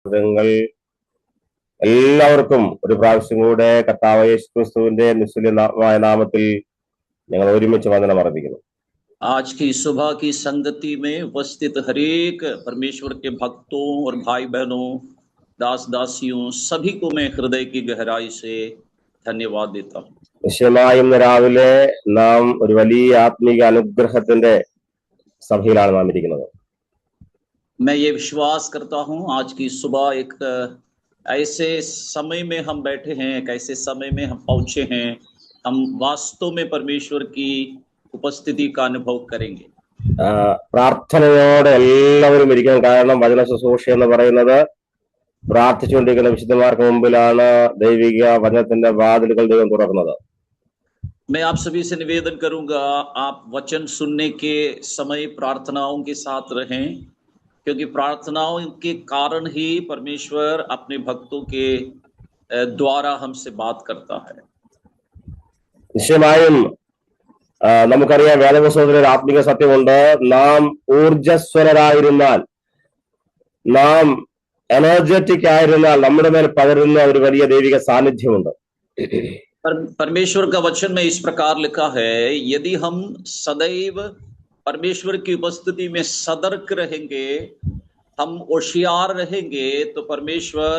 നിങ്ങൾ എല്ലാവർക്കും ഒരു പ്രാവശ്യം കൂടെ കർത്താവായ യേശുക്രിസ്തുവിന്റെ നിസ്തുല്യമായ നാമത്തിൽ ഞങ്ങൾ ഒരുമിച്ച് വന്ദനം അർപ്പിക്കുന്നു. आज की सुबह की संगति में उपस्थित हरेक परमेश्वर के भक्तों और भाई बहनों, दास दासियों, सभी को मैं हृदय की गहराई से धन्यवाद देता हूँ. നിശ്ചയമായും രാവിലെ നാം ഒരു വലിയ ആത്മീക അനുഗ്രഹത്തിന്റെ സഭയിലാണ് നാം ഇരിക്കുന്നത്. मैं ये विश्वास करता हूँ आज की सुबह एक ऐसे समय में हम बैठे हैं, एक ऐसे समय में हम पहुंचे हैं, हम वास्तव में परमेश्वर की उपस्थिति का अनुभव करेंगे. പ്രാർത്ഥനയോടെ എല്ലാവരും ഇരിക്കണം. കാരണം വചന ശുശ്രൂഷ എന്ന് പറയുന്നത് പ്രാർത്ഥിച്ചുകൊണ്ടിരിക്കുന്ന വിശുദ്ധന്മാർക്ക് മുമ്പിലാണ് ദൈവിക വചനത്തിന്റെ വാതിലുകൾ ദൈവം തുറക്കുന്നത്. मैं आप सभी से निवेदन करूंगा, आप वचन सुनने के समय प्रार्थनाओं के साथ रहें, क्योंकि प्रार्थनाओं के कारण ही परमेश्वर अपने भक्तों के द्वारा हमसे बात करता है. നിശ്ചയമായും നമുക്കറിയാം, വേദപുസ്തകത്തിൽ ഒരു ആത്മീക സത്യമുണ്ട്. നാം ഊർജസ്വലരായിരുന്നാൽ, നാം എനർജറ്റിക് ആയിരുന്നാൽ നമ്മുടെ മേൽ പകരുന്ന ഒരു വലിയ ദൈവിക സാന്നിധ്യമുണ്ട്. परमेश्वर का वचन में इस प्रकार लिखा है, यदि हम सदैव परमेश्वर की उपस्थिति में सतर्क रहेंगे, हम होशियार रहेंगे, तो परमेश्वर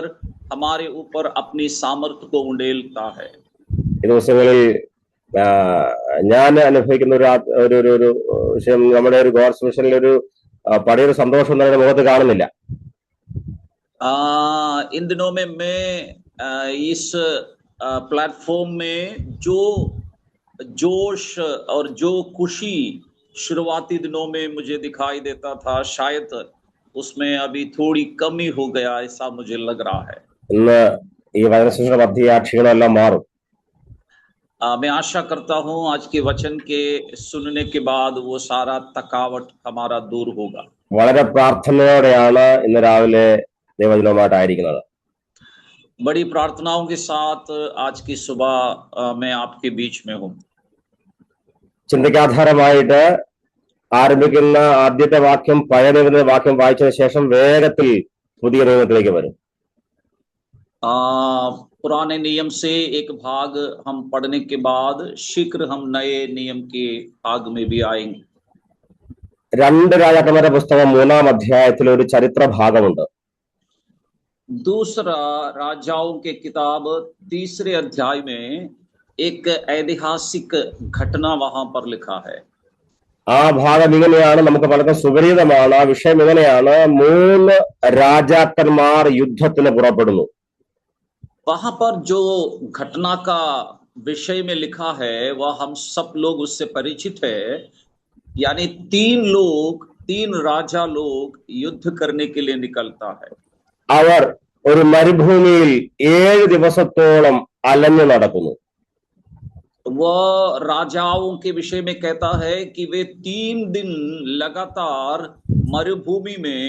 हमारे ऊपर अपनी सामर्थ्य को उंडेलता है. ഈ ദിവസങ്ങളിൽ ഞാൻ അനുഭവിക്കുന്ന ഒരു വിഷയം, നമ്മുടെ ഒരു ഗോഡ് സ്പെഷ്യലിൽ ഒരു പഴയൊരു സന്തോഷം നമ്മുടെ മുഖത്ത് കാണുന്നില്ല. इन दिनों में मैं इस प्लेटफॉर्म में जो जोश और जो खुशी शुरुआती दिनों में मुझे दिखाई देता था, शायद उसमें अभी थोड़ी कमी हो गया, ऐसा मुझे लग रहा है. ഇന്ന് ഈ വചനശുശ്രൂഷ മധ്യേ ആ ക്ഷീണമെല്ലാം മാറും. मैं आशा करता हूं आज के वचन के सुनने के बाद वो सारा थकावट हमारा दूर होगा. വളരെ പ്രാർത്ഥനയോടെയാണ് ഇന്ന് രാവിലെ ദൈവവചനവുമായിട്ടായിരിക്കുന്നത്. बड़ी प्रार्थनाओं के साथ आज की सुबह मैं आपके बीच में हूं. ചിന്തയ്ക്കാധാരമായിട്ട് ആരംഭിക്കുന്ന ആദ്യത്തെ വാക്യം പഴയ നിയമത്തിലെ വാക്യം വായിച്ചതിന് ശേഷം വേഗത്തിൽ പുതിയ നിയമത്തിലേക്ക് വരും. पुराने नियम से एक भाग हम पढ़ने के बाद शीघ्र हम नए नियम के भाग में भी आएंगे. രണ്ട് രാജാക്കന്മാരുടെ പുസ്തകം 3-ാം അധ്യായത്തിൽ ഒരു ചരിത്ര ഭാഗമുണ്ട്. दूसरा राजाओं के किताब 3रे अध्याय में एक ऐतिहासिक घटना वहां पर लिखा है. ആ ഭാഗം ഇങ്ങനെയാണ്, നമുക്ക് പലർക്കും സുപരിചിതമാണ്. ആ വിഷയം ഇങ്ങനെയാണ്: 3 രാജാക്കന്മാർ യുദ്ധത്തിന് പുറപ്പെടുന്നു. वहां पर जो घटना का विषय में लिखा है वह हम सब लोग उससे परिचित है. यानी 3 राजा लोग युद्ध करने के लिए निकलता है. അവർ ഒരു മരുഭൂമിയിൽ 7 ദിവസത്തോളം അലഞ്ഞു നടക്കുന്നു. वह राजाओं के विषय में कहता है कि वे 3 दिन लगातार मरुभूमि में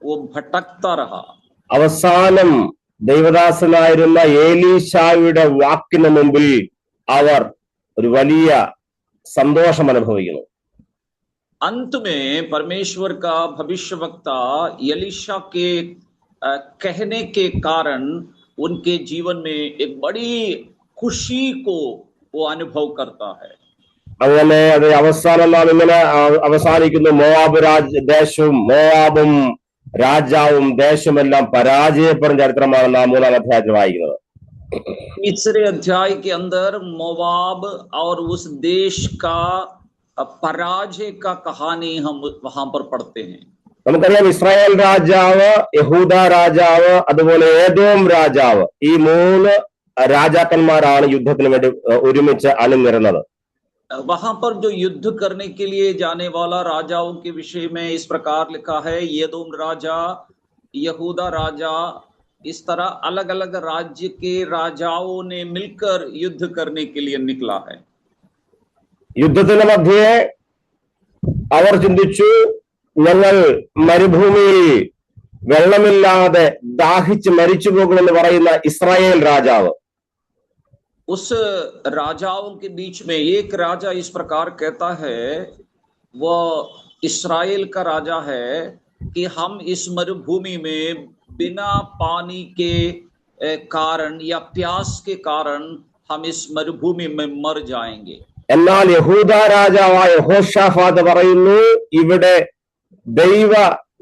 वो भटकता रहा. അവസാനം ദൈവദാസനായിരുന്ന ഏലീശായുടെ വാക്കിന് മുമ്പിൽ അവർ ഒരു വലിയ സന്തോഷം അനുഭവിക്കുന്നു. अंत में परमेश्वर का भविष्यवक्ता एलीशा के कहने के कारण उनके जीवन में एक बड़ी खुशी को वो अनुभव करता है. അങ്ങനെ അത് അവസാനം നാം ഇങ്ങനെ അവസാനിക്കുന്നു: മോവാബ് ദേശവും മോവാബും രാജാവും ദേശമെല്ലാം പരാജയപ്പെടുന്ന ചരിത്രമാണ് നാം 3-ാം അധ്യായത്തിൽ വായിക്കുന്നത്. 3रे अध्याय के अंदर मोवाब और उस देश का पराजय का कहानी हम वहां पर पढ़ते हैं. നമുക്കറിയാം, ഇസ്രായേൽ രാജാവ്, യഹൂദ രാജാവ്, അതുപോലെ ഏദോം രാജാവ്, ഈ 3 രാജാക്കന്മാരാണ് യുദ്ധത്തിന് വേണ്ടി ഒരുമിച്ച് അണിനിരന്നത്. वहां पर जो युद्ध करने के लिए जाने वाला राजाओं के विषय में इस प्रकार लिखा है: एदोम राजा, यहूदा राजा, इस तरह अलग अलग राज्य के राजाओं ने मिलकर युद्ध करने के लिए निकला है. യുദ്ധത്തിന് മധ്യേ അവർ ചിന്തിച്ചു, ഞങ്ങൾ മരുഭൂമിയിൽ വെള്ളമില്ലാതെ ദാഹിച്ച് മരിച്ചു പോകുമെന്ന് പറയുന്ന ഇസ്രായേൽ രാജാവ്, उस राजाओं के बीच में एक राजा इस प्रकार कहता है, वह इस्राएल का राजा है कि हम इस मरुभूमि में बिना पानी के कारण या प्यास के कारण हम इस मरुभूमि में मर जाएंगे। എന്നാൽ യഹൂദ രാജാവായ യഹോശാഫാത്ത് പറയുന്നു, ഇവിടെ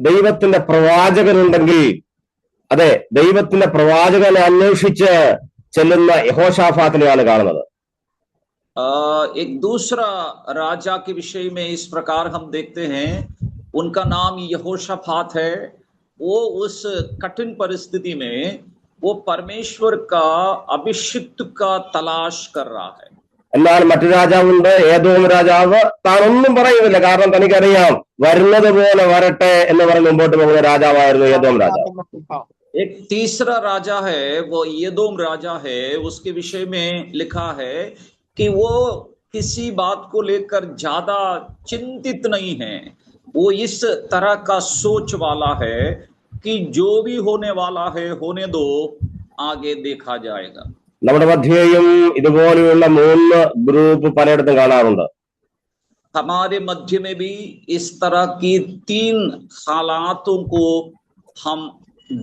ദൈവത്തിന്റെ പ്രവാചകനുണ്ടെങ്കിൽ, അതെ, ദൈവത്തിന്റെ പ്രവാചകനെ അന്വേഷിച്ച് ചെല്ലുന്ന യഹോശാഫാത്തിനെയാണ് കാണുന്നത്. एक दूसरा राजा के विषय में इस प्रकार हम देखते हैं, उनका नाम यहोशाफात है। वो उस कठिन परिस्थिति में वो परमेश्वर का अभिषिक्त का तलाश कर रहा है। എന്നാൽ മറ്റു രാജാവുണ്ട്, ഏദോം രാജാവ്. താൻ ഒന്നും പറയുന്നില്ല, കാരണം തനിക്കറിയാം വരുന്നത് പോലെ വരട്ടെ എന്ന് പറഞ്ഞ് മുമ്പോട്ട് പോകുന്ന രാജാവായിരുന്നു ഏദോം രാജാവ്. एक तीसरा राजा है, वो यदोम राजा है। उसके विषय में लिखा है कि वो किसी बात को लेकर ज्यादा चिंतित नहीं है। वो इस तरह का सोच वाला है कि जो भी होने वाला है होने दो, आगे देखा जाएगा। നമ്മുടെ മധ്യേയും ഇതുപോലെയുള്ള 3 ഗ്രൂപ്പ് പലയിടത്തും കാണാറുണ്ട്. हमारे मध्य में भी इस तरह की 3 हालातों को हम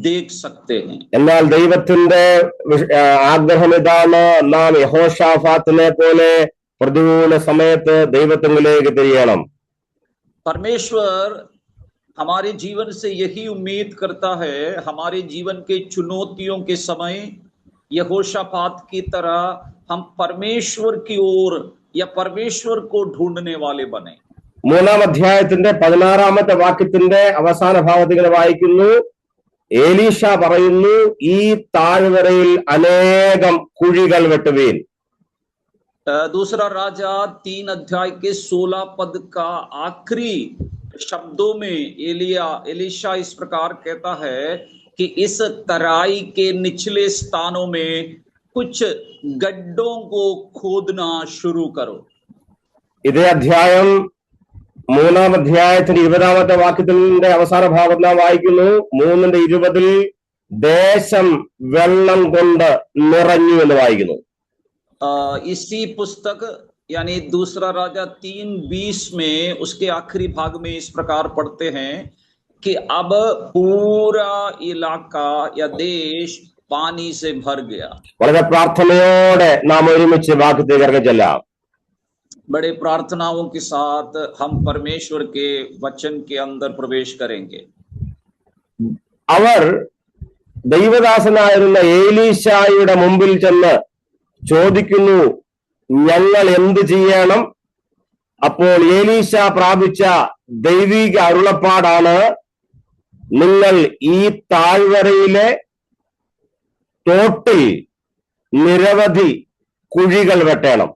देख सकते हैं. എന്നാൽ ദൈവത്തിന്റെ ആഗ്രഹം ഇതാണ്, നാം യഹോശാഫാത്തിനെ പോലെ പ്രതികൂല സമയത്ത് ദൈവത്തിലേക്ക് തിരിയണം. परमेश्वर हमारे जीवन से यही उम्मीद करता है, हमारे जीवन के चुनौतियों के समय यहोशाफात की तरह हम परमेश्वर की ओर या परमेश्वर को ढूंढने वाले बने. 3-ാം അധ്യായത്തിന്റെ 16-ാമത്തെ വാക്യത്തിന്റെ അവസാന ഭാഗത്തിൽ വായിക്കുന്നു, ഏലീശ പറയുന്നു, ഈ താഴ്വരയിൽ അനേകം കുഴികൾ വെട്ടുവീൻ. दूसरा राजा 3 अध्याय के 16 पद का आखिरी शब्दों में एलीशा इस प्रकार कहता है कि इस तराई के निचले स्थानों में कुछ गड्ढों को खोदना शुरू करो. ഇതേ അധ്യായം 3-ാം അധ്യായത്തിന്റെ 20-ാമത്തെ വാക്യത്തിന്റെ അവസാന ഭാഗത്ത് നാം വായിക്കുന്നു, 3:20 ദേശം വെള്ളം കൊണ്ട് നിറഞ്ഞു എന്ന് വായിക്കുന്നു. इसी पुस्तक यानी दूसरा राजा 3:20 में उसके आखिरी भाग में इस प्रकार पढ़ते हैं कि अब पूरा इलाका या देश पानी से भर गया. വളരെ പ്രാർത്ഥനയോടെ നാം ഒരുമിച്ച് വാക്യത്തിലേക്ക് ചെല്ലാം. बड़े प्रार्थनाओं के साथ हम परमेश्वर के वचन के अंदर प्रवेश करेंगे. അവർ ദൈവദാസനായിരുന്ന ഏലീശായുടെ മുമ്പിൽ ചെന്ന് ചോദിക്കുന്നു, ഞങ്ങൾ എന്ത് ചെയ്യണം? അപ്പോൾ ഏലീശ പ്രാപിച്ച ദൈവിക അരുളപ്പാടാണ്, നിങ്ങൾ ഈ താഴ്വരയിലെ തോട്ടിൽ നിരവധി കുഴികൾ വെട്ടണം.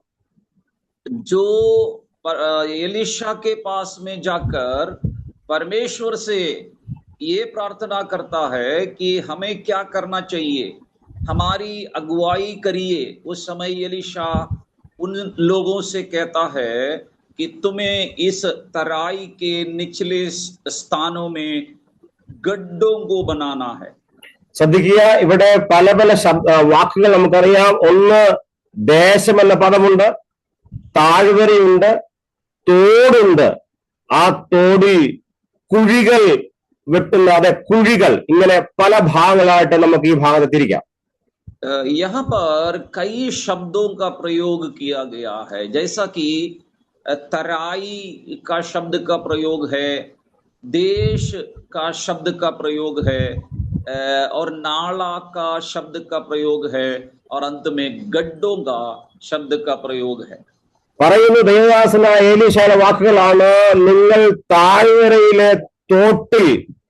जो एलीशा के पास में जाकर परमेश्वर से ये प्रार्थना करता है कि हमें क्या करना चाहिए, हमारी अगुवाई करिए। उस समय एलीशा उन लोगों से कहता है कि तुम्हें इस तराई के निचले स्थानों में गड्ढों को बनाना है. ശ്രദ്ധിക്കുക, ഇവിടെ പല പല വാക്കുകൾ നമുക്കറിയാം. ഒന്ന്, ദേശം എന്ന പദമുണ്ട്, താഴ്വരയുണ്ട്, തോടുണ്ട്. ആ തോടിൽ കുഴികൾ വെട്ടുന്ന, അതെ, കുഴികൾ. ഇങ്ങനെ പല ഭാഗങ്ങളായിട്ട് നമുക്ക് ഈ ഭാഗത്ത് തിരിക്കാം. यहाँ पर कई शब्दों का प्रयोग किया गया है, जैसा कि तराई का शब्द का प्रयोग है, देश का शब्द का प्रयोग है, और नाला का शब्द का प्रयोग है, और अंत में गड्ढों का शब्द का प्रयोग है. പറയുന്നു, ദൈവദാസനായ ഏലീശയുടെ വാക്കുകളാണ്, നിങ്ങൾ താഴ്വരയിലെ തോട്ടിൽ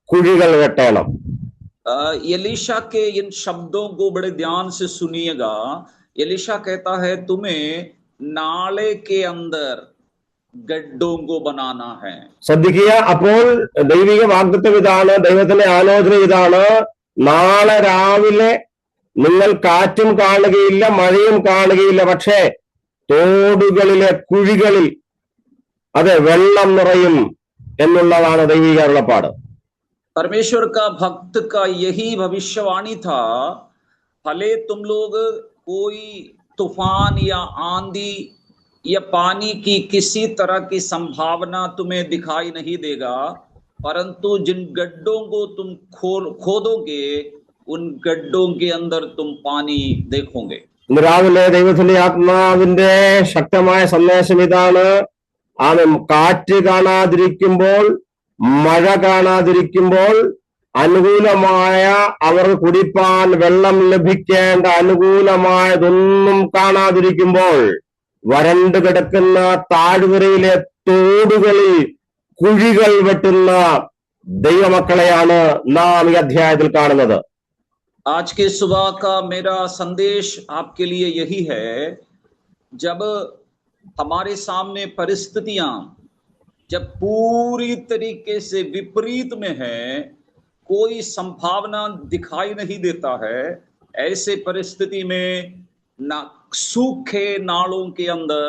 കുഴികൾ വെട്ടണം. एलीशा के इन शब्दों को बड़े ध्यान से सुनिएगा. एलीशा कहता है तुम्हें नाले के अंदर गड्ढों को बनाना है. ശ്രദ്ധിക്കുക, അപ്പോൾ ദൈവിക വാഗ്ദത്തം ഇതാണ്, ദൈവത്തിന്റെ ആലോചന ഇതാണ്. നാളെ രാവിലെ നിങ്ങൾ കാറ്റും കാണുകയില്ല, മഴയും കാണുകയില്ല, പക്ഷേ തോടുകളിലെ കുഴികളിൽ അതെ വെള്ളം നിറയും എന്നുള്ളതാണ് ദൈവിക അരുളപ്പാട്. परमेश्वर का भक्त का यही भविष्यवाणी था, भले तुम लोग कोई तूफान या आंधी या पानी की किसी तरह की संभावना तुम्हें दिखाई नहीं देगा, परंतु जिन गड्ढों को तुम खोदोगे उन गड्ढों के अंदर तुम पानी देखोगे। ഇന്ന് രാവിലെ ദൈവത്തിന്റെ ആത്മാവിന്റെ ശക്തമായ സന്ദേശം ഇതാണ്. ആമേൻ. കാറ്റ് കാണാതിരിക്കുമ്പോൾ, മഴ കാണാതിരിക്കുമ്പോൾ, അനുകൂലമായ അവർക്ക് കുടിപ്പാൻ വെള്ളം ലഭിക്കേണ്ട അനുകൂലമായതൊന്നും കാണാതിരിക്കുമ്പോൾ, വരണ്ടു കിടക്കുന്ന താഴ്വരയിലെ തോടുകളിൽ കുഴികൾ വെട്ടുന്ന ദൈവമക്കളെയാണ് നാം ഈ അധ്യായത്തിൽ കാണുന്നത്. आज के सुबह का मेरा संदेश आपके लिए यही है, जब हमारे सामने परिस्थितियां जब पूरी तरीके से विपरीत में है, कोई संभावना दिखाई नहीं देता है, ऐसे परिस्थिति में ना सूखे नालों के अंदर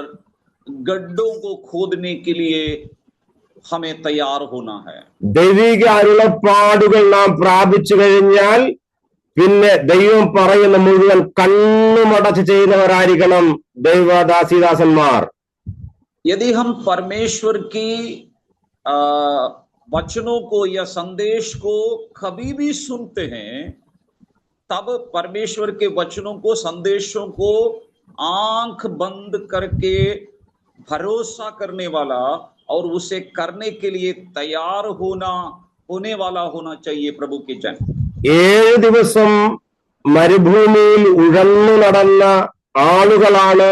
गड्ढों को खोदने के लिए हमें तैयार होना है। ദൈവിക അരുളപ്പാടുകൾ നാം പ്രാപിച്ചു കഴിഞ്ഞാൽ പിന്നെ ദൈവം പറയുന്ന മുഴുവൻ കണ്ണുമടച്ച് ചെയ്യുന്നവരായിരിക്കണം ദൈവദാസിദാസന്മാർ. यदि हम परमेश्वर की वचनों को या संदेश को कभी भी सुनते हैं, तब परमेश्वर के वचनों को, संदेशों को आंख बंद करके भरोसा करने वाला और उसे करने के लिए तैयार होने वाला होना चाहिए प्रभु के जन। 7 ദിവസം മരുഭൂമിയിൽ ഉഴന്നു നടന്ന ആളുകളാണ്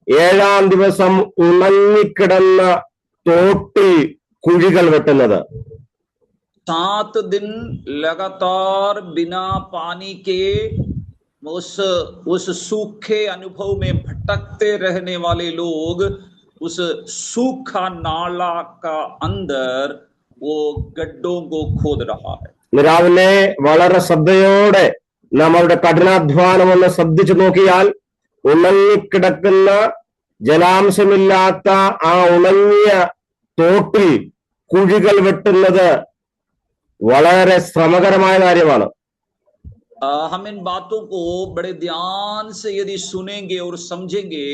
7ാം ദിവസം ഉണങ്ങിക്കിടന്ന തോട്ടിൽ കുഴികൾ വെട്ടുന്നത്. 7 दिन लगातार बिना पानी के उस सूखे अनुभव में भटकते रहने वाले लोग उस सूखा नाला का अंदर वो गड्ढों को खोद रहा है. രാവിലെ വളരെ ശ്രദ്ധയോടെ നാം അവരുടെ കഠിനാധ്വാനം ഒന്ന് ശ്രദ്ധിച്ചു നോക്കിയാൽ, ഉണങ്ങിക്കിടക്കുന്ന ജലാംശമില്ലാത്ത ആ ഉണങ്ങിയ തോട്ടിൽ കുഴികൾ വെട്ടുന്നത് വളരെ ശ്രമകരമായ കാര്യമാണ്. हम इन बातों को बड़े ध्यान से यदि सुनेंगे और समझेंगे,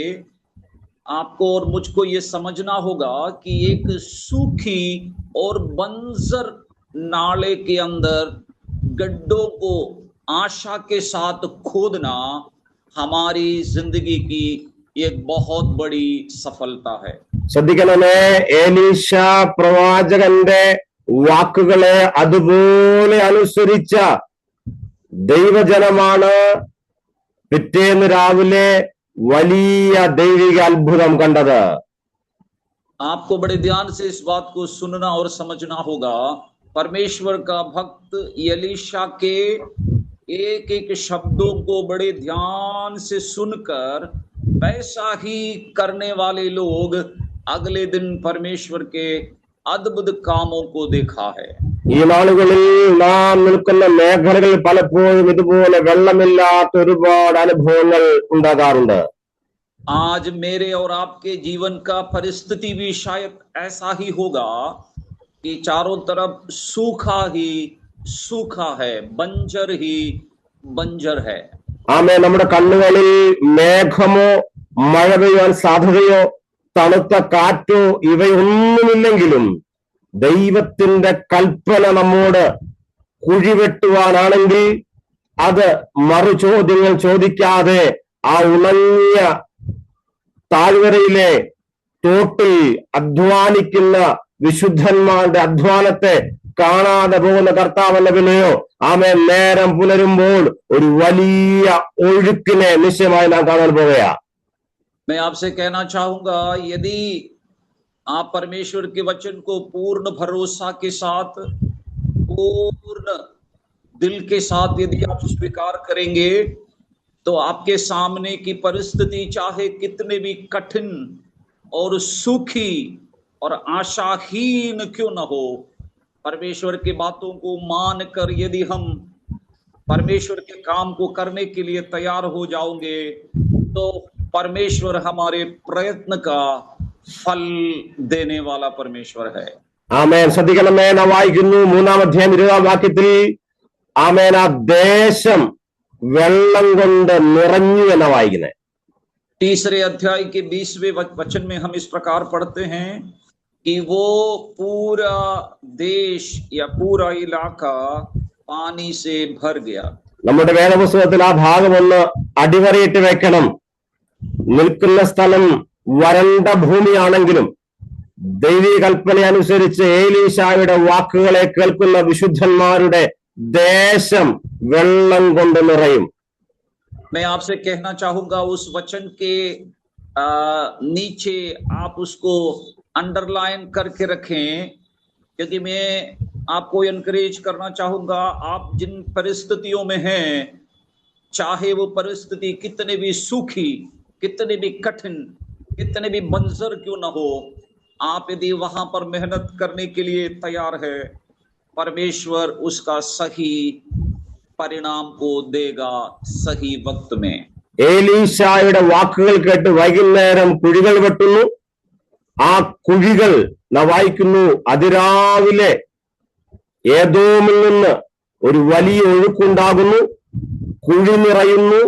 आपको और मुझको ये समझना होगा कि एक सूखी और बंजर नाले के अंदर गड्ढों को आशा के साथ खोदना हमारी जिंदगी की एक बहुत बड़ी सफलता है. ശ്രദ്ധിക്കണമേ, എലീശ പ്രവാചകന്റെ വാക്കുകളെ അതുപോലെ അനുസരിച്ച ദൈവജനമാണ് പിറ്റേന്ന് രാവിലെ വലിയ ദൈവിക അത്ഭുതം കണ്ടത്. आपको बड़े ध्यान से इस बात को सुनना और समझना होगा. परमेश्वर का भक्त एलीशा के एक एक शब्दों को बड़े ध्यान से सुनकर वैसा ही करने वाले लोग अगले दिन परमेश्वर के अद्भुत कामों को देखा है. ഈ നാളുകളിൽ നാം നിൽക്കുന്ന മേഖലകളിൽ പലപ്പോഴും ഇതുപോലെ വെള്ളമില്ലാത്ത ഒരുപാട് അനുഭവങ്ങൾ ഉണ്ടാകാറുണ്ട്. आज मेरे और आपके जीवन का परिस्थिति भी शायद ऐसा ही होगा कि चारों तरफ सूखा ही सूखा है, बंजर ही बंजर है. ആമേ. നമ്മുടെ കണ്ണുകളിൽ മേഘമോ മഴ പെയ്യാൻ സാധ്യതയോ തണുത്ത കാറ്റോ ഇവയൊന്നുമില്ലെങ്കിലും ദൈവത്തിന്റെ കൽപ്പന നമ്മോട് കുഴിവെട്ടുവാനാണെങ്കിൽ അത് മറു ചോദ്യങ്ങൾ ചോദിക്കാതെ ആ ഉണങ്ങിയ താഴ്വരയിലെ തോട്ടിൽ അധ്വാനിക്കുന്ന വിശുദ്ധന്മാരുടെ അധ്വാനത്തെ കാണാതെ പോകുന്ന കർത്താവല്ല പിന്നെയോ. ആമേ. നേരം പുലരുമ്പോൾ ഒരു വലിയ ഒഴുക്കിനെ നിശ്ചയമായി നാം കാണാൻ പോവുകയാ. मैं आपसे कहना चाहूंगा, यदि आप परमेश्वर के वचन को पूर्ण भरोसा के साथ, पूर्ण दिल के साथ यदि आप स्वीकार करेंगे, तो आपके सामने की परिस्थिति चाहे कितने भी कठिन और सूखी और आशाहीन क्यों न हो, परमेश्वर की बातों को मानकर यदि हम परमेश्वर के काम को करने के लिए तैयार हो जाओगे, तो परमेश्वर हमारे प्रयत्न का फल देने वाला परमेश्वर है. ആമേൻ. ശ്രദ്ധിക്കണമേ, നാം വായിക്കുന്നു 3-ാം അധ്യായം 20-ാം വാക്യത്തിൽ, ആമേൻ, ആ ദേശം വെള്ളം കൊണ്ട് നിറഞ്ഞു എന്ന വായിക്കുന്നത്. तीसरे अध्याय के 20वें वचन में हम इस प्रकार पढ़ते हैं कि वो पूरा देश या पूरा इलाका पानी से भर गया। നമ്മുടെ വേദപുസ്തകത്തിൽ ആ ഭാഗം ഒന്ന് അടിവരയിട്ട് വെക്കണം. നിൽക്കുന്ന സ്ഥലം വരണ്ട ഭൂമിയാണെങ്കിലും ദൈവീക കൽപ്പന അനുസരിച്ച് ഏലീശായുടെ വാക്കുകളെ കേൾക്കുന്ന വിശുദ്ധന്മാരുടെ ദേശം വെള്ളം കൊണ്ട് നിറയും. मैं आपसे कहना चाहूंगा उस वचन के नीचे आप उसको अंडरलाइन करके रखें, क्योंकि मैं आपको एनकरेज करना चाहूंगा, आप जिन परिस्थितियों में हैं, चाहे वो परिस्थिति कितने भी सूखी, कितने भी कठिन, कितने भी मंजर क्यों ना हो, आप यदि वहां पर मेहनत करने के लिए तैयार है, परमेश्वर उसका सही परिणाम को देगा सही वक्त में. ഏലീശായുടെ വാക്കുകൾ കേട്ട് വൈകുന്നേരം കുഴികൾ വെട്ടുന്നു. ആ കുഴികൾ നാം വായിക്കുന്നു, അതിരാവിലെ ഏദോമിൽ നിന്ന് ഒരു വലിയ ഒഴുക്കുണ്ടാകുന്നു, കുഴി നിറയുന്നു,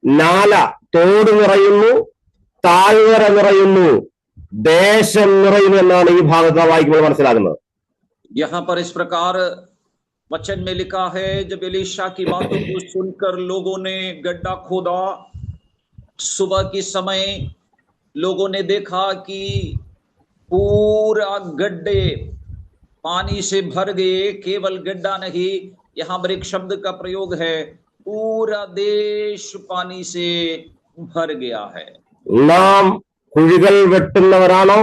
നാല തോട് നിറയുന്നു, താഴ്വര നിറയുന്നു, ദേശം നിറയുന്നു എന്നാണ് ഈ ഭാഗത്ത് വായിക്കുമ്പോൾ മനസ്സിലാകുന്നത്. यहाँ पर इस प्रकार वचन में लिखा है, जब एलीशा की बातों को सुनकर लोगों ने गड्ढा खोदा, सुबह के समय लोगों ने देखा कि पूरा गड्ढे पानी से भर गए. केवल गड्ढा नहीं, यहाँ पर एक शब्द का प्रयोग है, पूरा देश पानी से भर गया है. നാം കുഴികൾ വെട്ടുന്നവരാണോ,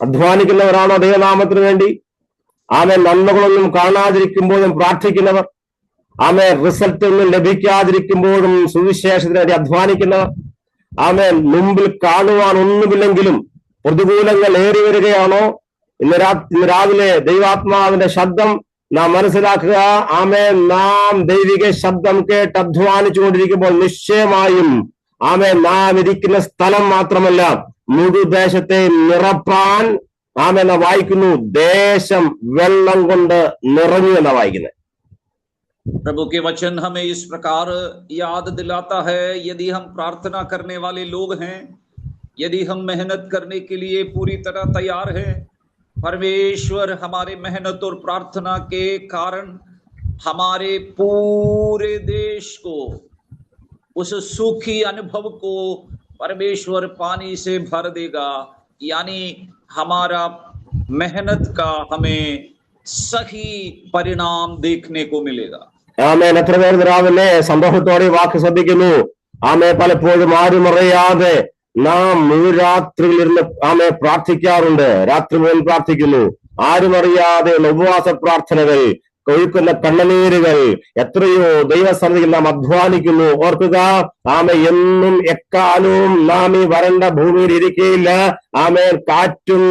അധ്വാനിക്കുന്നവരാണോ ദൈവനാമത്തിന് വേണ്ടി? ആമേൻ. നന്മകളൊന്നും കാണാതിരിക്കുമ്പോഴും പ്രാർത്ഥിക്കുന്നവർ, ആമേൻ. റിസൾട്ട് ഒന്നും ലഭിക്കാതിരിക്കുമ്പോഴും സുവിശേഷത്തിന് വേണ്ടി അധ്വാനിക്കുന്നവർ, ആമേൻ. മുമ്പിൽ കാണുവാൻ ഒന്നുമില്ലെങ്കിലും പ്രതികൂലങ്ങൾ ഏറി വരികയാണോ? ഇന്ന് രാവിലെ ദൈവാത്മാവിന്റെ ശബ്ദം നാം മനസ്സിലാക്കുക. ആമേൻ. നാം ദൈവിക ശബ്ദം കേട്ട് അധ്വാനിച്ചു കൊണ്ടിരിക്കുമ്പോൾ നിശ്ചയമായും ആമേൻ നാം ഇരിക്കുന്ന സ്ഥലം മാത്രമല്ല മുഴുദേശത്തെ നിറപ്പാൻ ആമേൻ വായിക്കുന്നു, ദേശം വെള്ളം കൊണ്ട് നിറഞ്ഞു എന്നാ വായിക്കുന്നത്. प्रभु के वचन हमें इस प्रकार याद दिलाता है, यदि हम प्रार्थना करने वाले लोग हैं, यदि हम मेहनत करने के लिए पूरी तरह तैयार हैं, परमेश्वर हमारे मेहनत और प्रार्थना के कारण हमारे पूरे देश को, उस सुखी अनुभव को परमेश्वर पानी से भर देगा. यानी हमारा मेहनत का हमें सही परिणाम देखने को मिलेगा. ആമേൻ. എത്ര പേർ രാവിലെ സന്തോഷത്തോടെ വാക്ക് ശ്രദ്ധിക്കുന്നു? ആമേ. പലപ്പോഴും ആരും അറിയാതെ നാം മുഴുരാത്രിയിലിരുന്ന് ആമേ പ്രാർത്ഥിക്കാറുണ്ട്. രാത്രി മുഴുവൻ പ്രാർത്ഥിക്കുന്നു. ആരും അറിയാതെയുള്ള ഉപവാസ പ്രാർത്ഥനകൾ, കൊഴുക്കുന്ന കണ്ണുനീരുകൾ, എത്രയോ ദൈവസന്നിധിയിൽ നാം അധ്വാനിക്കുന്നു. ഓർക്കുക, ആമേ, എന്നും എക്കാലവും നാം ഈ വരണ്ട ഭൂമിയിൽ ഇരിക്കുകയില്ല. ആമേ. കാറ്റും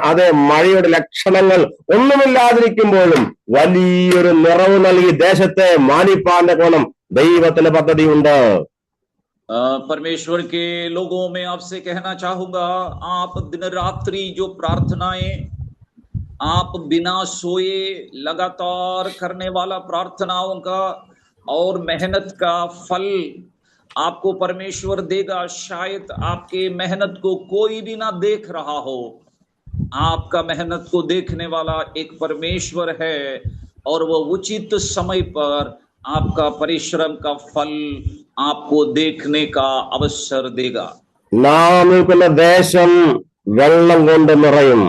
അതെ മഴയുടെ ലക്ഷണങ്ങൾ ഒന്നുമില്ലാതിരിക്കുമ്പോഴും വലിയൊരു നിറവ് നൽകി ദേശത്തെ മാനിപ്പാന്റെ കോണം ദൈവത്തിന്റെ പദ്ധതിയുണ്ട്. परमेश्वर के लोगों में आपसे कहना चाहूंगा, आप दिन रात्रि जो प्रार्थनाएं आप बिना सोए लगातार करने वाला प्रार्थनाओं का और मेहनत का फल आपको परमेश्वर देगा. शायद आपके मेहनत को कोई भी ना देख रहा हो, आपका मेहनत को देखने वाला एक परमेश्वर है और वो उचित समय पर आपका परिश्रम का फल आपको देखने का अवसर देगा. നാം നിൽക്കുന്ന ദേശം വെള്ളം കൊണ്ട് നിറയും.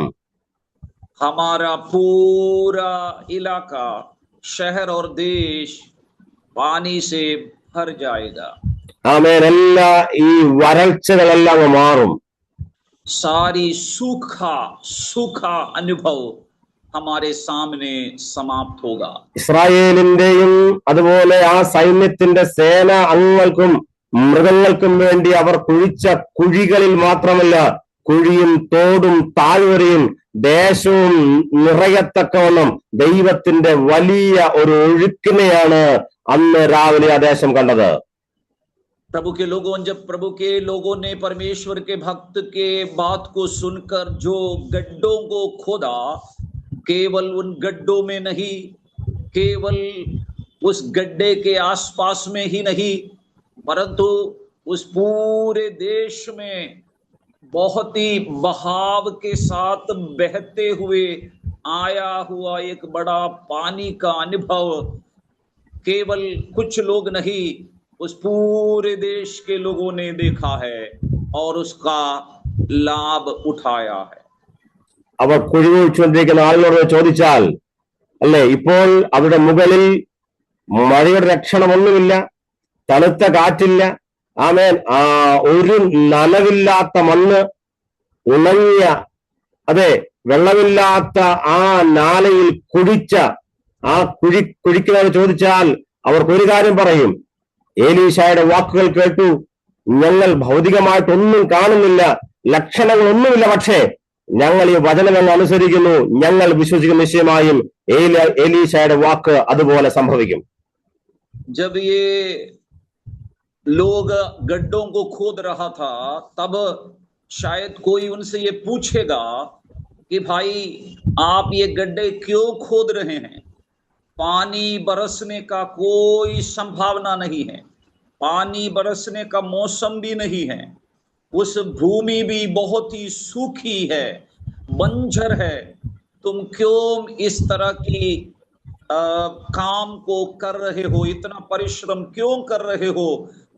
हमारा पूरा इलाका, शहर और देश पानी से भर जाएगा. ആമേൻ. എല്ലാ ഈ വരൾച്ചകളെല്ലാം മാറും. सारी सूखा अनुभव हमारे सामने समाप्त होगा. ഇസ്രായേലിന്റെയും അതുപോലെ ആ സൈന്യത്തിന്റെ സേന അംഗങ്ങൾക്കും മൃഗങ്ങൾക്കും വേണ്ടി അവർ കുഴിച്ച കുഴികളിൽ മാത്രമല്ല, കുഴിയും തോടും താഴ്വരയും ദേശവും നിറയത്തക്കവണ്ണം ദൈവത്തിന്റെ വലിയ ഒരു ഒഴുക്കിനെയാണ് അന്ന് രാവിലെ ആ ദേശം കണ്ടത്. जब प्रभु के लोगों ने परमेश्वर के भक्त के बात को सुनकर जो गड्ढों को खोदा, केवल उन गड्ढों में नहीं, केवल उस गड्ढे के आसपास में ही नहीं, परंतु उस पूरे देश में बहुत ही बहाव के साथ बहते हुए आया हुआ एक बड़ा पानी का अनुभव केवल कुछ लोग नहीं, उस पूरे देश के लोगों ने देखा है और उसका लाभ उठाया है। അവർ കുഴി കുഴിച്ചുകൊണ്ടിരിക്കുന്ന ആളുകളോട് ചോദിച്ചാൽ, അല്ലേ, ഇപ്പോൾ അവരുടെ മുകളിൽ മഴയുടെ രക്ഷണമൊന്നുമില്ല, തണുത്ത കാറ്റില്ല, ആമേൻ, ഒരു നനവില്ലാത്ത മണ്ണ്, ഉണങ്ങിയ, അതെ, വെള്ളമില്ലാത്ത ആ നാലയിൽ കുഴിച്ച ആ കുഴിക്കുന്നവർ ചോദിച്ചാൽ അവർക്കൊരു കാര്യം പറയും, ഏലീശായുടെ വാക്കുകൾ കേട്ടു, ഞങ്ങൾ ഭൗതികമായിട്ടൊന്നും കാണുന്നില്ല, ലക്ഷണങ്ങളൊന്നുമില്ല, പക്ഷേ ഞങ്ങൾ ഈ വചനങ്ങൾ അനുസരിക്കുന്നു, ഞങ്ങൾ വിശ്വസിക്കുന്ന നിശ്ചയമായും ഏലീശായുടെ വാക്ക് അതുപോലെ സംഭവിക്കും. जब ये लोग गड्ढों को खोद रहा था, तब शायद कोई उनसे ये पूछेगा कि भाई आप ये गड्ढे क्यों खोद रहे हैं? पानी बरसने का कोई संभावना नहीं है, पानी बरसने का मौसम भी नहीं है, उस भूमि भी बहुत ही सूखी है, बंजर है, तुम क्यों इस तरह की काम को कर रहे हो, इतना परिश्रम क्यों कर रहे हो,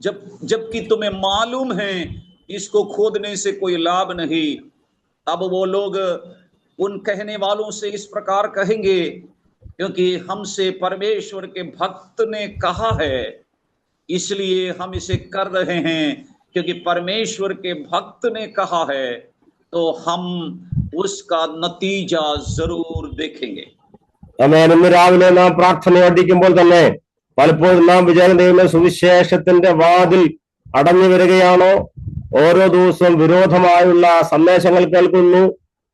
जबकि तुम्हें मालूम है इसको खोदने से कोई लाभ नहीं। अब वो लोग उन कहने वालों से इस प्रकार कहेंगे, क्योंकि हमसे परमेश्वर के भक्त ने कहा है, इसलिए हम इसे कर रहे हैं, क्योंकि परमेश्वर के भक्त ने कहा है, तो हम उसका नतीजा जरूर देखेंगे। ആമേൻ. ഇന്ന് രാവിലെ നാം പ്രാർത്ഥന പഠിക്കുമ്പോൾ തന്നെ പലപ്പോഴും നാം വിചാരിക്കുന്ന സുവിശേഷത്തിന്റെ വാതിൽ അടഞ്ഞു വരികയാണോ, ഓരോ ദിവസവും വിരോധമായുള്ള സന്ദേശങ്ങൾ കേൾക്കുന്നു,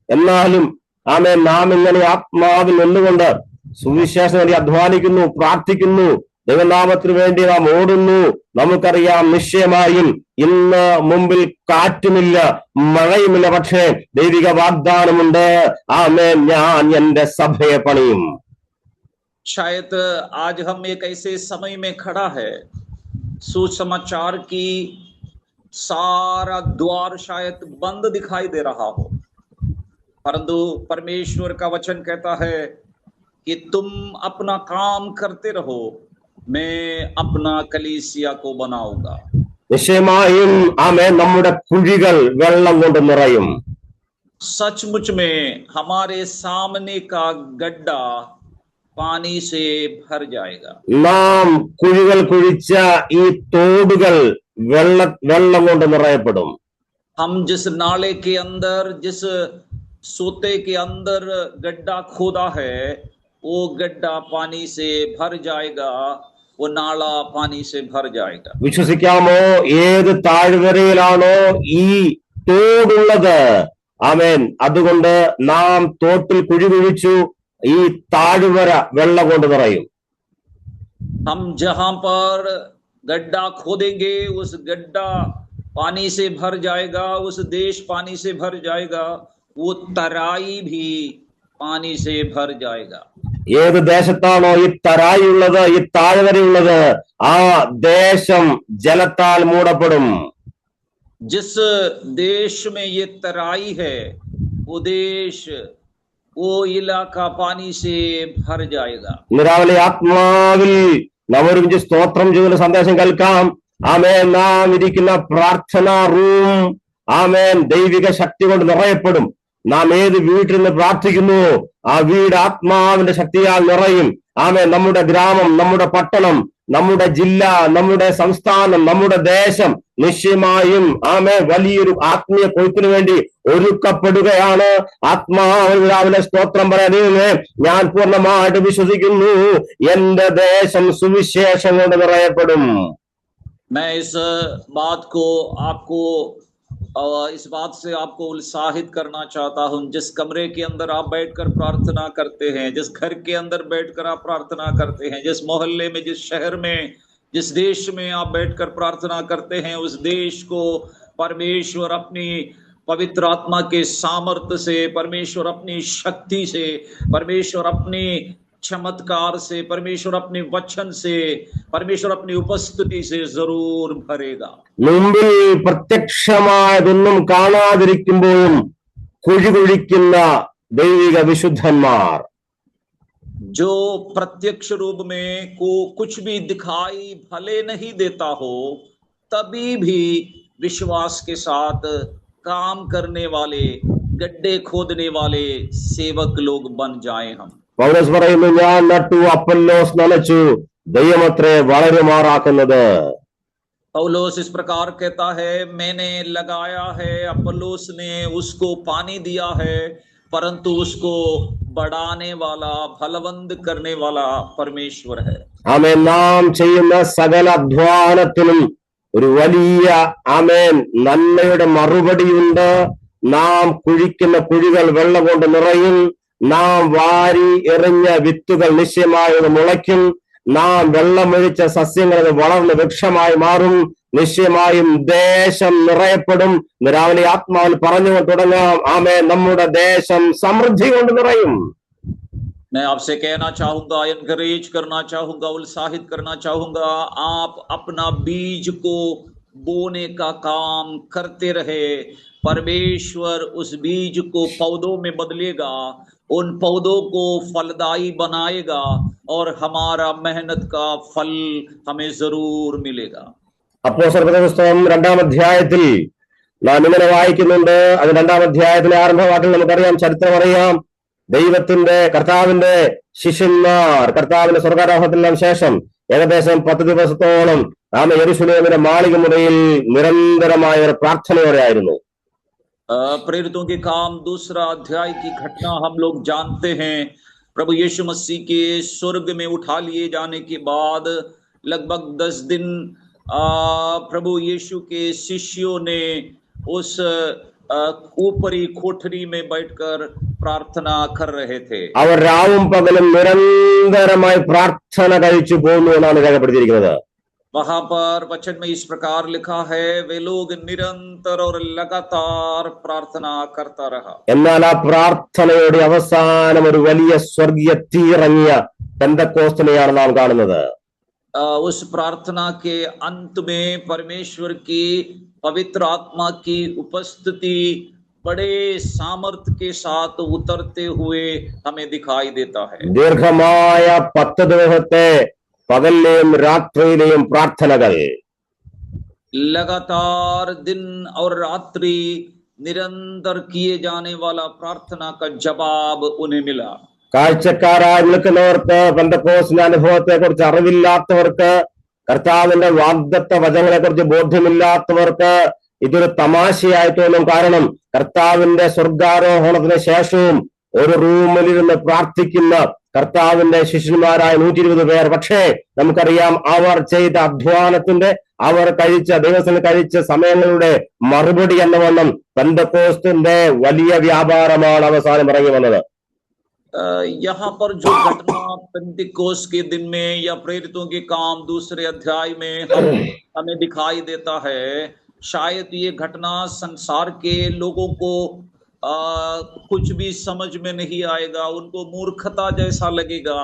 എന്നാലും ആമേൻ നാം ഇങ്ങനെ ആത്മാവിൽ നിന്നുകൊണ്ട് സുവിശേഷം വേണ്ടി അധ്വാനിക്കുന്നു, പ്രാർത്ഥിക്കുന്നു, ദൈവനാമത്തിന് വേണ്ടി നാം ഓടുന്നു. നമുക്കറിയാം നിശ്ചയമായും ഇന്ന് മുമ്പിൽ കാറ്റുമില്ല, മഴയുമില്ല, പക്ഷേ ദൈവിക വാഗ്ദാനമുണ്ട്, ആമേൻ, ഞാൻ എന്റെ സഭയെ പണിയും. शायद आज हम एक ऐसे समय में खड़ा है, सुसमाचार की सारा द्वार शायद बंद दिखाई दे रहा हो, परंतु परमेश्वर का वचन कहता है कि तुम अपना काम करते रहो, मैं अपना कलीसिया को बनाऊंगा. നിശ്ചയമായും ആമേൻ നമ്മുടെ കുഴികൾ വെള്ളം കൊണ്ട് നിറയും. सचमुच में हमारे सामने का गड्ढा पानी से भर जाएगा. നാം കുഴികൾ കുഴിച്ച ഈ തോടുകൾ വെള്ളം കൊണ്ട് നിറയപ്പെടും. हम जिस नाले के अंदर, जिस सोते के अंदर गड्ढा खोदा है, वो गड्ढा पानी से भर जाएगा, वो नाला पानी से भर जाएगा. വിശ്വസിക്കാമോ? ഏത് താഴ്വരയിലാണോ ഈ തോടുള്ളത്, ആമേൻ, അതുകൊണ്ട് നാം തോട്ടിൽ കുഴി കുഴിച്ചു, ഈ താഴ്വര വെള്ളം കൊണ്ട് നിറയും. हम जहां पर गड्ढा खोदेंगे, उस गड्ढा पानी से भर जाएगा, उस देश पानी से भर जाएगा, वो तराई भी पानी से भर जाएगा. ഏത് ദേശത്താണോ ഈ തരായുള്ളത്, ഈ താഴ്വരയുള്ളത്, ആ ദേശം ജലത്താൽ മൂടപ്പെടും. जिस देश में ये तराई है, वो देश, वो इलाका पानी से भर जाएगा. ഇന്ന് രാവിലെ ആത്മാവിൽ നാം ഒരുമിച്ച് സ്തോത്രം ചെയ്യുന്ന സന്ദേശം കേൾക്കാം. ആമേൻ. നാം ഇരിക്കുന്ന പ്രാർത്ഥനാ റൂം, ആമേൻ, ദൈവിക ശക്തി കൊണ്ട് നിറയപ്പെടും. നാം ഏത് വീട്ടിൽ നിന്ന് പ്രാർത്ഥിക്കുന്നു, ആ വീട് ആത്മാവിന്റെ ശക്തിയാൽ നിറയും. ആമേൻ. നമ്മുടെ ഗ്രാമം, നമ്മുടെ പട്ടണം, നമ്മുടെ ജില്ല, നമ്മുടെ സംസ്ഥാനം, നമ്മുടെ ദേശം നിശ്ചയമായും ആമേൻ വലിയൊരു ആത്മീയ കൊയ്ത്തിന് വേണ്ടി ഒരുക്കപ്പെടുകയാണ്. ആത്മാവിൽ രാവിലെ സ്തോത്രം പറയാനേ, ഞാൻ പൂർണ്ണമായിട്ട് വിശ്വസിക്കുന്നു, എന്റെ ദേശം സുവിശേഷം കൊണ്ട് നിറയപ്പെടും. मैं इस बात से आपको उत्साहित करना चाहता हूं. जिस कमरे के अंदर आप बैठकर प्रार्थना करते हैं, जिस घर के अंदर बैठकर आप प्रार्थना करते हैं, जिस मोहल्ले में, जिस शहर में, जिस देश में आप बैठकर प्रार्थना करते हैं, उस देश को परमेश्वर अपनी पवित्र आत्मा के सामर्थ्य से, परमेश्वर अपनी शक्ति से, परमेश्वर अपनी चमत्कार से, परमेश्वर अपने वचन से, परमेश्वर अपनी उपस्थिति से जरूर भरेगा। മുമ്പിൽ പ്രത്യക്ഷമായതൊന്നും കാണാതിരിക്കുമ്പോഴും കുഴി കുഴിക്കുന്ന ദൈവിക വിശുദ്ധന്മാർ, जो प्रत्यक्ष रूप में को कुछ भी दिखाई भले नहीं देता हो, तभी भी विश्वास के साथ काम करने वाले, गड्ढे खोदने वाले सेवक लोग बन जाएं हम। പൗലോസ് പറയുന്നു, ഞാൻ നട്ടു, അപ്പൊല്ലോസ് നനച്ചു, ദൈവമത്രേ വളരുമാറാക്കുന്നത്. पौलुस इस प्रकार कहता है, मैंने लगाया है, अपोलोस ने उसको पानी दिया है, परंतु उसको बढ़ाने वाला, फलवंत करने वाला परमेश्वर है। ആമേൻ. നാം ചെയ്യുന്ന സകല അധ്വാനത്തിനും ഒരു വലിയ ആമേൻ നന്മയുടെ മറുപടിയുണ്ട്. നാം കുഴിക്കുന്ന കുഴികൾ വെള്ളം കൊണ്ട് നിറയും. നാം വാരി എറിഞ്ഞ വിത്തുകൾ നിശ്ചയമായി മുളയ്ക്കും. നാം വെള്ളമൊഴിച്ച സസ്യങ്ങൾ വളർന്ന് വൃക്ഷമായി മാറും. നിശ്ചയമായും ദേശം നിറയപ്പെടും. രാവിലെ ആത്മാവിൽ പറഞ്ഞുകൊണ്ട് തുടങ്ങാം, ആമേൻ, നമ്മുടെ ദേശം സമൃദ്ധി കൊണ്ട് നിറയും. मैं आपसे कहना चाहूंगा, एनकरेज करना चाहूंगा, उत्साहित करना चाहूंगा, आप अपना बीज को बोने का काम करते रहे। परमेश्वर उस बीज को पौधों में बदलेगा, उन पौधों को फलदायी बनाएगा और हमारा मेहनत का फल हमें जरूर मिलेगा। അപ്പോസ്തലരുടെ പുസ്തകം 2-ാം അധ്യായത്തിൽ നാം ഇങ്ങനെ വായിക്കുന്നുണ്ട്. അത് 2-ാം അധ്യായത്തിലെ ആരംഭവാക്കിൽ നമുക്കറിയാം, ചരിത്രം അറിയാം. ദൈവത്തിന്റെ കർത്താവിന്റെ ശിഷ്യന്മാർ കർത്താവിന്റെ സ്വർഗാരോഹണത്തിന് ശേഷം ഏകദേശം 10 ദിവസത്തോളം നാം യെരൂശലേമിന്റെ മാളിക മുറിയിൽ നിരന്തരമായ ഒരു പ്രാർത്ഥനയോടെ ആയിരുന്നു. प्रेरितों के काम 2 अध्याय की घटना हम लोग जानते हैं। प्रभु यीशु मसीह के स्वर्ग में उठा लिए जाने के बाद लगभग 10 दिन प्रभु यीशु के शिष्यों ने उस ऊपरी कोठरी में बैठकर प्रार्थना कर रहे थे। അവർ രാവും പകലും നിരന്തരമായി പ്രാർത്ഥന കഴിച്ചു പോകുന്നു എന്നാണ് രേഖപ്പെടുത്തിയിരിക്കുന്നത്. वहां पर वचन में इस प्रकार लिखा है, वे लोग निरंतर और लगातार प्रार्थना करता रहा। എന്നാൽ ആ പ്രാർത്ഥനയുടെ അവസാനം ഒരു വലിയ സ്വർഗീയ തീയിറങ്ങിയ പെന്തക്കോസ്തിനെയാണ് നാം കാണുന്നത്. उस प्रार्थना के अंत में परमेश्वर की पवित्र आत्मा की उपस्थिति बड़े सामर्थ्य के साथ उतरते हुए हमें दिखाई देता है। ദീർഘമായ 10 ദിവസത്തെ പകലിലെയും രാത്രിയിലെയും പ്രാർത്ഥനകൾ, लगातार दिन और रात्रि निरंतर किए जाने वाला प्रार्थना का जवाब उन्हें मिला। കാഴ്ചക്കാരായി നിൽക്കുന്നവർക്ക്, പെന്തക്കോസ്തിന്റെ അനുഭവത്തെ കുറിച്ച് അറിവില്ലാത്തവർക്ക്, കർത്താവിന്റെ വാഗ്ദത്ത വചനങ്ങളെ കുറിച്ച് ബോധ്യമില്ലാത്തവർക്ക് ഇതൊരു തമാശയായി തോന്നും. കാരണം കർത്താവിന്റെ സ്വർഗാരോഹണത്തിന് ശേഷവും ഒരു റൂമിലിരുന്ന് പ്രാർത്ഥിക്കുന്ന കർത്താവിന്റെ ശിഷ്യന്മാരായ 120 പേർ. പക്ഷേ നമുക്കറിയാം, അവർ ചെയ്ത അധ്വാനത്തിന്റെ, അവർ കഴിച്ച ദിവസങ്ങൾ കഴിച്ച സമയങ്ങളുടെ മറുപടി എന്ന വണ്ണം പെന്തക്കോസ്തിന്റെ വലിയ വ്യാപാരമാണ് അവസാനം ഇറങ്ങി വന്നത്. यहाँ पर जो घटना पेंतिकोस्त के दिन में या प्रेरितों के काम 2 अध्याय में हमें दिखाई देता है, शायद ये घटना संसार के लोगों को कुछ भी समझ में नहीं आएगा, उनको मूर्खता जैसा लगेगा।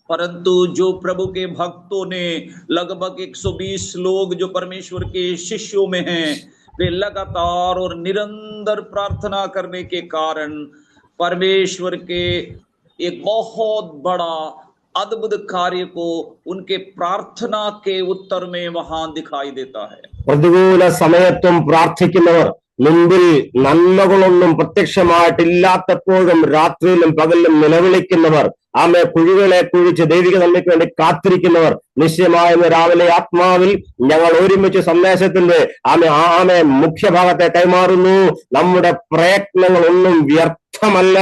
परंतु जो प्रभु के भक्तों ने, लगभग 120 लोग जो परमेश्वर के शिष्यों में हैं, वे लगातार और निरंतर प्रार्थना करने के कारण परमेश्वर के एक बहुत बड़ा अद्भुत कार्य को उनके प्रार्थना के उत्तर में वहां दिखाई देता है। പ്രതികൂല സമയത്തും പ്രാർത്ഥിക്കുന്നവർ, മുമ്പിൽ നന്മകളൊന്നും പ്രത്യക്ഷമായിട്ടില്ലാത്തപ്പോഴും രാത്രിയിലും പകലിലും നിലവിളിക്കുന്നവർ, ആമേ കുഴികളെ കുഴിച്ച് ദൈവിക നന്മയ്ക്ക് വേണ്ടി കാത്തിരിക്കുന്നവർ, നിശ്ചയമായും രാവിലെ ആത്മാവിൽ ഞങ്ങൾ ഒരുമിച്ച് സന്ദേശത്തിന്റെ ആമേ മുഖ്യഭാഗത്തെ കൈമാറുന്നു. നമ്മുടെ പ്രയത്നങ്ങൾ ഒന്നും വ്യർത്ഥമല്ല.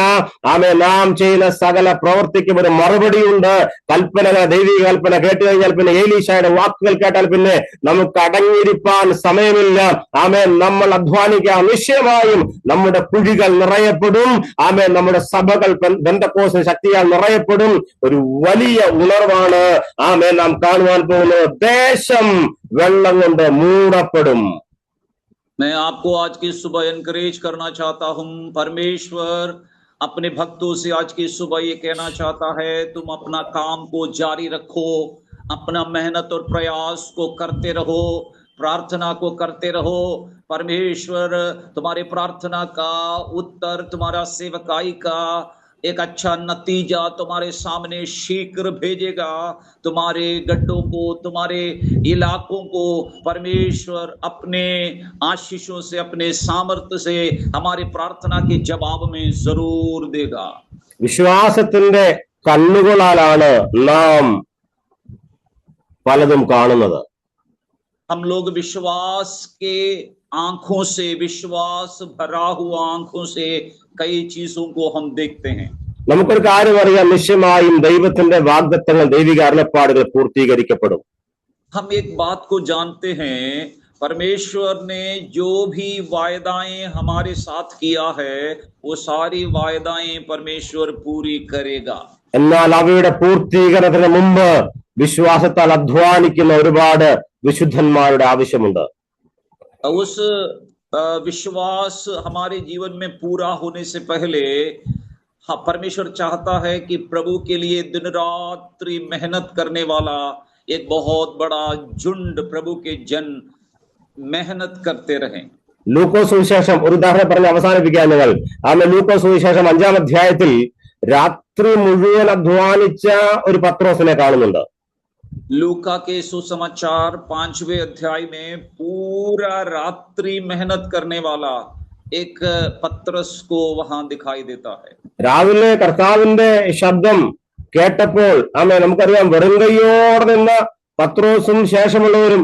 ആമേ, നാം ചെയ്യുന്ന സകല പ്രവർത്തിക്കും ഒരു മറുപടിയുണ്ട്. കൽപ്പനകൾ, ദൈവിക കൽപ്പന കേട്ട് കഴിഞ്ഞാൽ പിന്നെ ഏലീശായുടെ വാക്കുകൾ കേട്ടാൽ പിന്നെ നമുക്ക് അടങ്ങിയിരിക്കാൻ സമയമില്ല. ആമേ, നമ്മൾ അധ്വാനിക്കാൻ നിശ്ചയമായും നമ്മുടെ കുഴികൾ നിറയപ്പെടും. ആമേ, നമ്മുടെ സഭകൾ പെന്തക്കോസ്ത് ശക്തിയാൽ നിറയപ്പെടും. ഒരു വലിയ ഉണർവാണ് ആമേ നാം കാണുവാൻ പോകുന്നത്. ദേശം വെള്ളം കൊണ്ട് മൂടപ്പെടും. मैं आपको आज की सुबह एनकरेज करना चाहता हूं, परमेश्वर अपने भक्तों से आज की सुबह ये कहना चाहता है, तुम अपना काम को जारी रखो, अपना मेहनत और प्रयास को करते रहो, प्रार्थना को करते रहो। परमेश्वर तुम्हारे प्रार्थना का उत्तर, तुम्हारा सेवकाई का एक अच्छा नतीजा तुम्हारे सामने शीघ्र भेजेगा। तुम्हारे गड्ढों को, तुम्हारे इलाकों को परमेश्वर अपने आशीषों से, अपने सामर्थ्य से हमारे प्रार्थना के जवाब में जरूर देगा। വിശ്വാസത്തിന്റെ കണ്ണുകളാലാണ് നാം പലതും കാണുന്നത്. हम लोग विश्वास के आंखों से, विश्वास भरा हुआ आंखों से कई चीजों को हम देखते हैं। നമുക്കൊരു കാര്യം അറിയാം, നിശ്ചയമായും ദൈവത്തിന്റെ വാഗ്ദത്തങ്ങൾ, ദൈവിക അരുളപ്പാടുകൾ പൂർത്തീകരിക്കപ്പെടും. हम एक बात को जानते हैं, परमेश्वर ने जो भी वायदाएं हमारे साथ किया है वो सारी वायदाएं परमेश्वर पूरी करेगा. എന്നാൽ അവയുടെ പൂർത്തീകരണത്തിന് മുമ്പ് വിശ്വാസത്താൽ അധ്വാനിക്കുന്ന ഒരുപാട് വിശുദ്ധന്മാരുടെ ആവശ്യമുണ്ട്. उस विश्वास हमारे जीवन में पूरा होने से पहले परमेश्वर चाहता है कि प्रभु के लिए दिन रात्रि मेहनत करने वाला एक बहुत बड़ा झुंड, प्रभु के जन मेहनत करते रहें. ലൂക്കോസ് സുവിശേഷം ഒരു ഉദാഹരണം പറഞ്ഞ് അവസാനിപ്പിക്കാൻ ഞങ്ങൾ. ലൂക്കോസ് സുവിശേഷം 5-ാം അധ്യായത്തിൽ രാത്രി മുഴുവൻ അധ്വാനിച്ച ഒരു പത്രോസിനെ കാണുന്നുണ്ട്. लूका के सुसमाचार 5वें अध्याय में पूरा रात्रि मेहनत करने वाला एक पत्रस को वहां दिखाई देता है. രാവിലെ കർത്താവിന്റെ ശബ്ദം കേട്ടപ്പോൾ നമുക്കറിയാം, വെറും കൈയോടെ നിന്ന പത്രോസും ശേഷമുള്ളവരും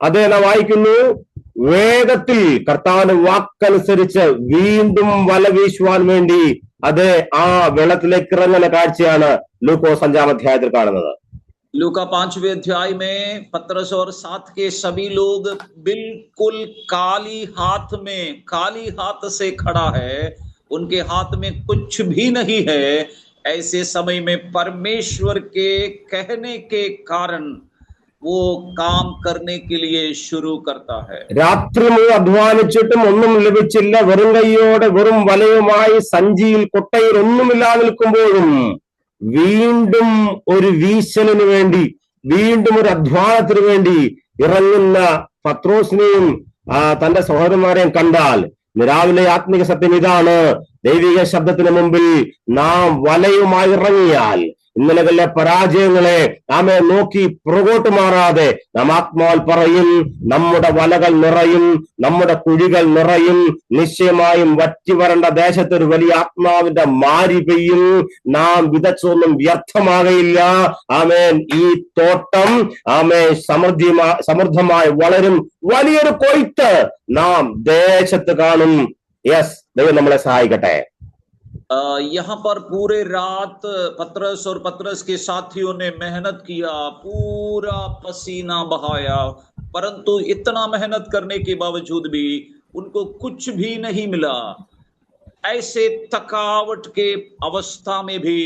അതേ നാം വായിക്കുന്നു, വേഗത്തിൽ കർത്താവിന്റെ വാക്കനുസരിച്ച് വീണ്ടും വല വീശുവാൻ വേണ്ടി അതേ ആ വെള്ളത്തിലേക്ക് ഇറങ്ങുന്ന കാഴ്ചയാണ് ലൂക്കോസ് 5-ാം അധ്യായത്തിൽ കാണുന്നത്. लूका 5वें अध्याय में पतरस और साथ के सभी लोग बिल्कुल खाली हाथ से खड़ा है, उनके हाथ में कुछ भी नहीं है. ऐसे समय में परमेश्वर के कहने के कारण वो काम करने के लिए शुरू करता है. രാത്രി മുഴുവൻ അധ്വാനിച്ചിട്ടും ഒന്നും ലഭിച്ചില്ല, വെറും കൈയോടെ വെറും വലയുമായി സഞ്ചിയിൽ കൊട്ടയിൽ ഒന്നുമില്ലാതെ നിൽക്കുമ്പോഴും വീണ്ടും ഒരു വീശലിന് വേണ്ടി, വീണ്ടും ഒരു അധ്വാനത്തിന് വേണ്ടി ഇറങ്ങുന്ന പത്രോസിനെയും തന്റെ സഹോദരന്മാരെയും കണ്ടാൽ രാവിലെ ആത്മിക സത്യം ഇതാണ്, ദൈവിക ശബ്ദത്തിന് മുമ്പിൽ നാം വലയുമായി ഇറങ്ങിയാൽ ഇന്നലകളിലെ പരാജയങ്ങളെ നാമെ നോക്കി പുറകോട്ട് മാറാതെ നാം ആത്മാവിൽ പറയും, നമ്മുടെ വലകൾ നിറയും, നമ്മുടെ കുഴികൾ നിറയും, നിശ്ചയമായും വറ്റി വരണ്ട ദേശത്തൊരു വലിയ ആത്മാവിന്റെ മാരി പെയ്യും, നാം വിതച്ചൊന്നും വ്യർത്ഥമാകയില്ല. ആമേൻ. ഈ തോട്ടം സമൃദ്ധമായി വളരും, വലിയൊരു കൊയ്ത്ത് നാം ദേശത്ത് കാണും. യെസ്, ദൈവം നമ്മളെ സഹായിക്കട്ടെ. यहाँ पर पूरे रात पतरस और पतरस के साथियों ने मेहनत किया, पूरा पसीना बहाया, परंतु इतना मेहनत करने के बावजूद भी उनको कुछ भी नहीं मिला. ऐसे थकावट के अवस्था में भी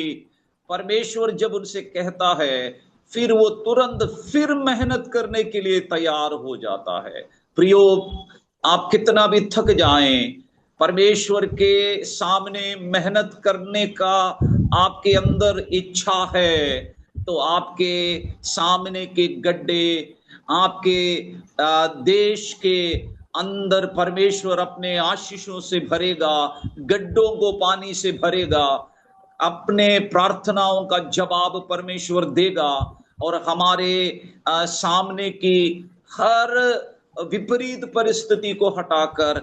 परमेश्वर जब उनसे कहता है, फिर वो तुरंत फिर मेहनत करने के लिए तैयार हो जाता है. प्रियो, आप कितना भी थक जाएं, परमेश्वर के सामने मेहनत करने का आपके अंदर इच्छा है तो आपके सामने के गड्ढे, आपके देश के अंदर परमेश्वर अपने आशीषों से भरेगा, गड्ढों को पानी से भरेगा, अपने प्रार्थनाओं का जवाब परमेश्वर देगा और हमारे सामने की हर विपरीत परिस्थिति को हटाकर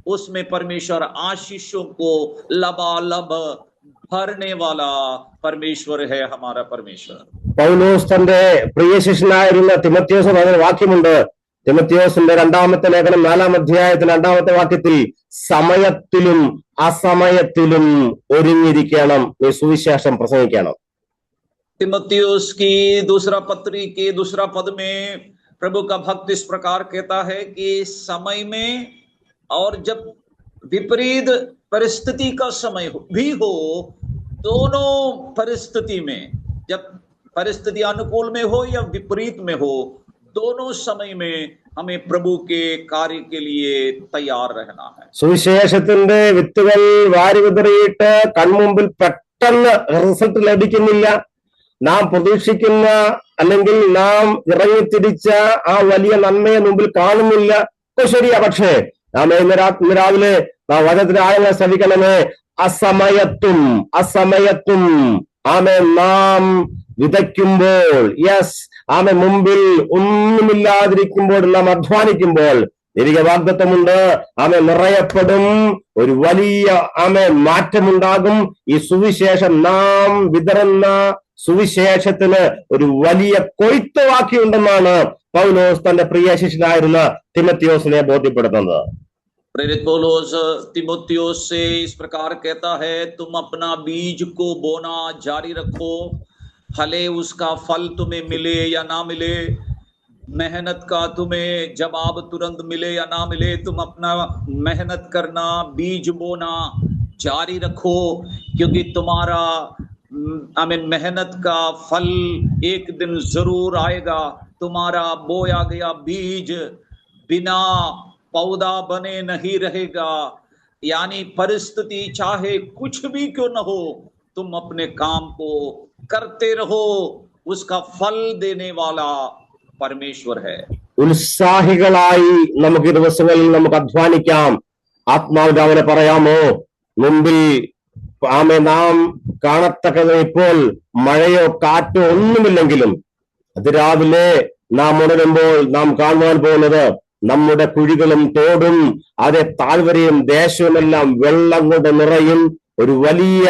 उसमें परमेश्वर आशीषों को लबालब भरने वाला परमेश्वर है हमारा परमेश्वर. പൗലോസ് തന്റെ പ്രിയ ശിഷ്യനായിരുന്ന തിമോത്തിയോസ് പറഞ്ഞ വാക്യമുണ്ട്. തിമോത്തിയോസിന്റെ 2-ാമത്തെ ലേഖനം 4-ാം അധ്യായത്തിൽ 2-ാമത്തെ വാക്യത്തിൽ, സമയത്തിലും അസമയത്തിലും ഒരുങ്ങിയിരിക്കണം, നീ സുവിശേഷം പ്രസംഗിക്കണം. तिमोथियुस की दूसरा पत्री के दूसरा पद में प्रभु का भक्त इस प्रकार कहता है कि समय में और जब विपरीत परिस्थिति का समय भी हो, दोनों परिस्थिति में, जब परिस्थिति अनुकूल में हो या विपरीत में हो, दोनों समय में हमें प्रभु के कार्य के लिए तैयार रहना है। സുവിശേഷത്തിന്റെ വിത്തുകൾ വാരി വിതറിയിട്ട് കൺമുമ്പിൽ പെട്ടെന്ന് റിസൾട്ട് ലഭിക്കുന്നില്ല. നാം പ്രതീക്ഷിക്കുന്ന അല്ലെങ്കിൽ നാം ഇറങ്ങിത്തിരിച്ച ആ വലിയ നന്മയെ മുമ്പിൽ കാണുന്നില്ല. ശരിയാ, പക്ഷേ നാം ഇന്ന് രാവിലെ വചനത്തിന് ആളുകളെ ശ്രമിക്കണമേ. അസമയത്തും ആമേ നാം വിതയ്ക്കുമ്പോൾ, ആമേ മുമ്പിൽ ഒന്നുമില്ലാതിരിക്കുമ്പോൾ നാം അധ്വാനിക്കുമ്പോൾ എനിക്ക് വാഗ്ദത്തമുണ്ട്. ആമേ നിറയപ്പെടും, ഒരു വലിയ ആമേ മാറ്റമുണ്ടാകും. ഈ സുവിശേഷം, നാം വിതറുന്ന സുവിശേഷത്തിന് ഒരു വലിയ കൊയ്ത്ത് വാക്കിയുണ്ടെന്നാണ് പൗലോസ് തന്റെ പ്രിയ ശിഷ്യനായിരുന്ന തിമോത്തിയോസിനെ ബോധ്യപ്പെടുത്തുന്നത്. प्रेरित पौलुस तिमोथियुस से इस प्रकार कहता है, तुम अपना बीज को बोना जारी रखो, भले उसका फल तुम्हें मिले या ना मिले, मेहनत का तुम्हें जवाब तुरंत मिले या ना मिले, तुम अपना मेहनत करना, बीज बोना जारी रखो, क्योंकि तुम्हारा मेहनत का फल एक दिन जरूर आएगा। तुम्हारा बोया गया बीज बिना पौधा बने नहीं रहेगा। यानी परिस्थिति चाहे कुछ भी क्यों न हो, तुम अपने काम को करते रहो, उसका फल देने वाला परमेश्वर है। ഉത്സാഹികളായി നമുക്ക് ദിവസങ്ങളിൽ നമുക്ക് അധ്വാനിക്കാം. ആത്മാവിന്റെ അവനെ പറയാമോ, മുമ്പിൽ ആമേ നാം കാണത്തക്കത് ഇപ്പോൾ മഴയോ കാറ്റോ ഒന്നുമില്ലെങ്കിലും അതിരാവിലെ നാം ഉണരുമ്പോൾ നാം കാണുവാൻ പോകുന്നത് നമ്മുടെ കുഴികളും തോടും അതേ താഴ്വരയും ദേശവുമെല്ലാം വെള്ളം കൊണ്ട് നിറയും, ഒരു വലിയ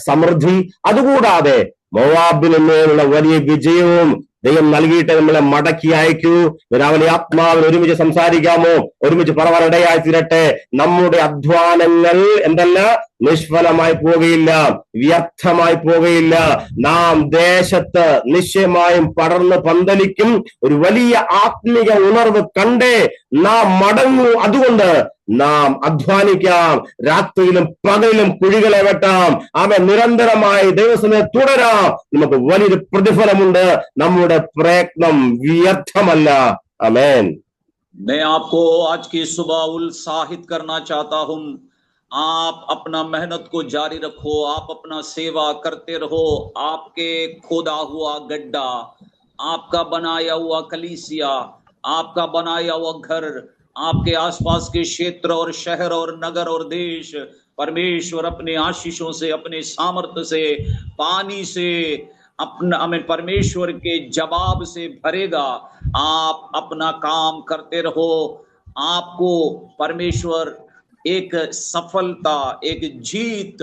സമൃദ്ധി. അതുകൂടാതെ മോവാബിന് മേലുള്ള വലിയ വിജയവും ദൈവം നൽകിയിട്ട് നമ്മളെ മടക്കി അയക്കൂ. രാവിലെ ആത്മാവിൽ ഒരുമിച്ച് സംസാരിക്കാമോ? ഒരുമിച്ച് പറവാനിടയായി തീരട്ടെ. നമ്മുടെ അധ്വാനങ്ങൾ എന്തല്ല നിഷ്ഫലമായി പോകുകയില്ല, വ്യർത്ഥമായി പോകുകയില്ല. നാം ദേശത്ത് നിശ്ചയമായും പടർന്ന് പന്തലിക്കും. ഒരു വലിയ ആത്മീക ഉണർവ് കണ്ടേ നാം മടങ്ങൂ. അതുകൊണ്ട് നാം അധ്വാനിക്കാം, രാത്രിയിലും പകലിലും കുഴികളെ വെട്ടാം. ആമേ നിരന്തരമായി ദൈവസമയെ തുടരാം. നമുക്ക് വലിയൊരു പ്രതിഫലമുണ്ട്. നമ്മുടെ പ്രയത്നം വ്യർത്ഥമല്ല. ആമേൻ. मैं आपको आज की सुबह उत्साहित करना चाहता हूं। आप अपना मेहनत को जारी रखो, आप अपना सेवा करते रहो। आपके खोदा हुआ गड्ढा, आपका बनाया हुआ कलीसिया, आपका बनाया हुआ घर, आपके आसपास के क्षेत्र और शहर और नगर और देश परमेश्वर अपने आशीषों से, अपने सामर्थ्य से, पानी से, अपना परमेश्वर के जवाब से भरेगा। आप अपना काम करते रहो। आपको परमेश्वर एक सफलता, एक जीत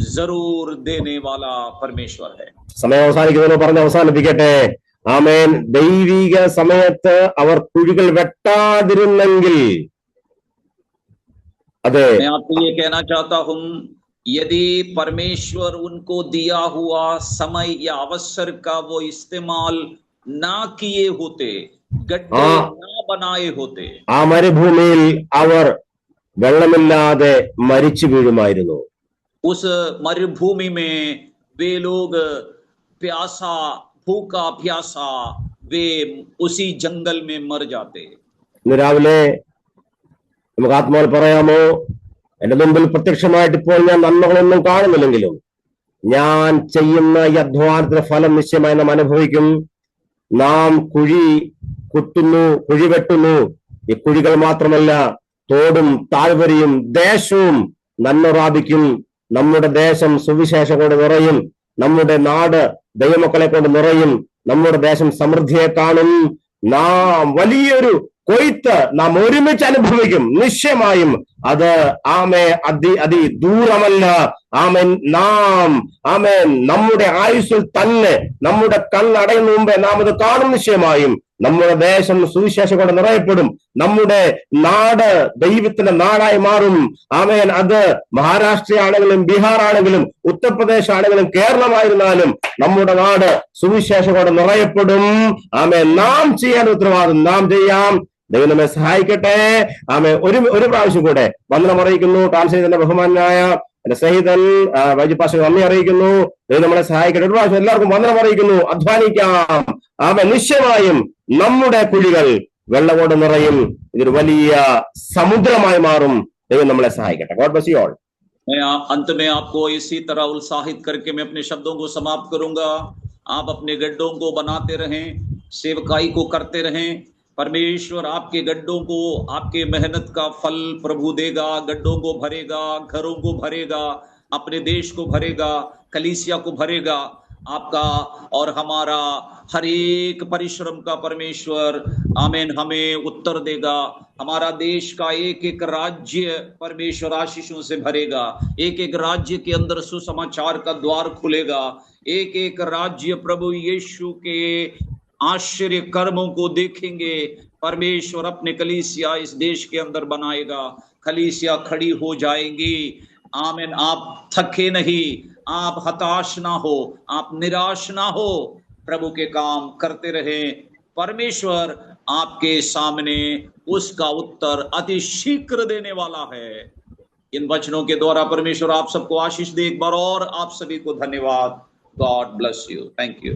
जरूर देने वाला परमेश्वर है। സമയം അവസാനിക്കുന്നതിന് പറഞ്ഞ് അവസാനിപ്പിക്കട്ടെ. ആമേൻ. ദൈവിക സമയത്ത് അവർ കുഴികൾ വെട്ടാതിരുന്നെങ്കിൽ, അതെ, मैं आपको ये कहना चाहता हूं, यदि परमेश्वर उनको दिया हुआ समय या अवसर का वो इस्तेमाल ना किए होते, गड्ढे ना बनाए होते, ആ മരുഭൂമിയിൽ അവർ വെള്ളമില്ലാതെ മരിച്ചു വീഴുമായിരുന്നു. उस मरुभूमि में वे लोग प्यासा, भूखा प्यासा, वे उसी जंगल में मर जाते। ഇന്ന് രാവിലെ നമുക്ക് ആത്മാവിൽ പറയാമോ, എന്റെ മുമ്പിൽ പ്രത്യക്ഷമായിട്ട് ഇപ്പോൾ ഞാൻ നന്മകളൊന്നും കാണുന്നില്ലെങ്കിലും ഞാൻ ചെയ്യുന്ന ഈ അധ്വാനത്തിന്റെ ഫലം നിശ്ചയമായി നാം അനുഭവിക്കും. നാം കുഴി കുത്തുന്നു, കുഴി വെട്ടുന്നു. ഈ കുഴികൾ മാത്രമല്ല, തോടും താഴ്വരയും ദേശവും നന്മ പ്രാപിക്കും. നമ്മുടെ ദേശം സുവിശേഷം കൊണ്ട് നിറയും. നമ്മുടെ നാട് ദൈവമക്കളെ കൊണ്ട് നിറയും. നമ്മുടെ ദേശം സമൃദ്ധിയെ കാണും. നാം വലിയൊരു കൊയ്ത്ത് നാം ഒരുമിച്ച് അനുഭവിക്കും നിശ്ചയമായും. അത് അതി ദൂരമല്ല. ആമേൻ. ആമേൻ നമ്മുടെ ആയുസ്സിൽ തന്നെ, നമ്മുടെ കണ്ണടയുന്ന മുമ്പേ നാം അത് കാണും നിശ്ചയമായും. നമ്മുടെ ദേശം സുവിശേഷം കൊണ്ട് നിറയപ്പെടും. നമ്മുടെ നാട് ദൈവത്തിന്റെ നാടായി മാറും. ആമേൻ. അത് മഹാരാഷ്ട്ര ആണെങ്കിലും ബീഹാർ ആണെങ്കിലും ഉത്തർപ്രദേശ് ആണെങ്കിലും കേരളമായിരുന്നാലും നമ്മുടെ നാട് സുവിശേഷം കൊണ്ട് നിറയപ്പെടും. ആമേൻ. നാം ചെയ്യാൻ ഉത്തരവാദിത്വം നാം ചെയ്യാം. ദൈവം നമ്മെ സഹായിക്കട്ടെ. ആമേൻ. ഒരു പ്രാവശ്യം കൂടെ വന്ദനം അറിയിക്കുന്നു. ട്രാൻസ്ലേറ്ററിന്റെ ബഹുമാനായ എന്റെ സ്നേഹിതൻ വൈദ്യപാശ നന്ദി അറിയിക്കുന്നു. ദൈവം നമ്മളെ സഹായിക്കട്ടെ. ഒരു പ്രാവശ്യം എല്ലാവർക്കും വന്ദനം അറിയിക്കുന്നു. അധ്വാനിക്കാം. നിശ്ചയമായും നമ്മുടെ കുഴികൾ വെള്ളം കൊണ്ട് നിറയും. ഇതൊരു വലിയ സമുദ്രമായി മാറും. ദൈവം നമ്മളെ സഹായിക്കട്ടെ. God bless you all. मैं अंत में आपको इसी तरह उत्साहित करके मैं अपने शब्दों को समाप्त करूंगा। आप अपने गड्ढों को बनाते रहें, सेवकाई को करते रहें। परमेश्वर आपके गड्ढों को, आपके मेहनत का फल प्रभु देगा। गड्ढों को भरेगा, घरों को भरेगा, अपने देश को भरेगा, कलीसिया को भरेगा। आपका और हमारा हर एक परिश्रम का परमेश्वर आमीन हमें उत्तर देगा। हमारा देश का एक एक राज्य परमेश्वर आशीषों से भरेगा। एक एक राज्य के अंदर सुसमाचार का द्वार खुलेगा। एक एक राज्य प्रभु यीशु के आश्चर्य कर्मों को देखेंगे। परमेश्वर अपने कलीसिया इस देश के अंदर बनाएगा। कलीसिया खड़ी हो जाएंगी। आमीन। आप थके नहीं, आप हताश ना हो, आप निराश ना हो, प्रभु के काम करते रहें। परमेश्वर आपके सामने उसका उत्तर अति शीघ्र देने वाला है। इन वचनों के द्वारा परमेश्वर आप सबको आशीष दे। एक बार और आप सभी को धन्यवाद। God bless you. Thank you.